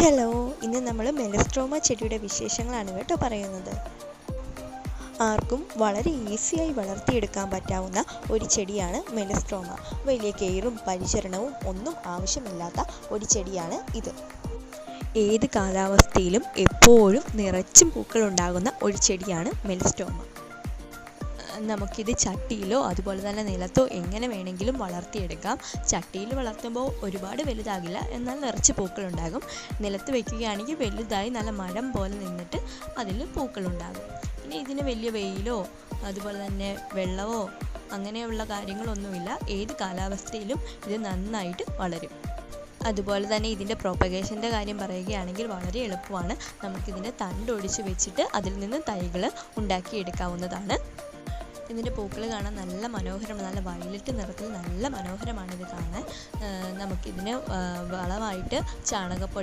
Hello, ഇന്ന് നമ്മൾ മെലസ്ട്രോമ ചെടിയുടെ വിശേഷങ്ങളാണ് കേട്ടോ പറയുന്നത്. ആർക്കും വളരെ ഈസിയായി വളർത്തിയെടുക്കാൻ പറ്റാവുന്ന ഒരു ചെടിയാണ് മെലസ്ട്രോമ. വലിയ കെയറും പരിചരണവും ഒന്നും ആവശ്യമില്ലാത്ത ഒരു ചെടിയാണ് ഇത്. ഏത് കാലാവസ്ഥയിലും എപ്പോഴും നിറച്ചും പൂക്കളുണ്ടാകുന്ന ഒരു ചെടിയാണ് മെലസ്ട്രോമ. നമുക്കിത് ചട്ടിയിലോ അതുപോലെ തന്നെ നിലത്തോ എങ്ങനെ വേണമെങ്കിലും വളർത്തിയെടുക്കാം. ചട്ടിയിൽ വളർത്തുമ്പോൾ ഒരുപാട് വലുതാകില്ല, എന്നാൽ നിറച്ച് പൂക്കളുണ്ടാകും. നിലത്ത് വയ്ക്കുകയാണെങ്കിൽ വലുതായി നല്ല മരം പോലെ നിന്നിട്ട് അതിൽ പൂക്കളുണ്ടാകും. പിന്നെ ഇതിന് വലിയ വെയിലോ അതുപോലെ തന്നെ വെള്ളമോ അങ്ങനെയുള്ള കാര്യങ്ങളൊന്നുമില്ല. ഏത് കാലാവസ്ഥയിലും ഇത് നന്നായിട്ട് വളരും. അതുപോലെ തന്നെ ഇതിൻ്റെ പ്രൊപ്പഗേഷൻ്റെ കാര്യം പറയുകയാണെങ്കിൽ വളരെ എളുപ്പമാണ്. നമുക്കിതിൻ്റെ തണ്ടൊടിച്ച് വെച്ചിട്ട് അതിൽ നിന്ന് തൈകൾ ഉണ്ടാക്കിയെടുക്കാവുന്നതാണ്. ഇതിൻ്റെ പൂക്കൾ കാണാൻ നല്ല മനോഹരമാണ്. നല്ല വയലറ്റ് നിറത്തിൽ നല്ല മനോഹരമാണിത് കാണാൻ. നമുക്കിതിന് വളമായിട്ട് ചാണകപ്പൊടി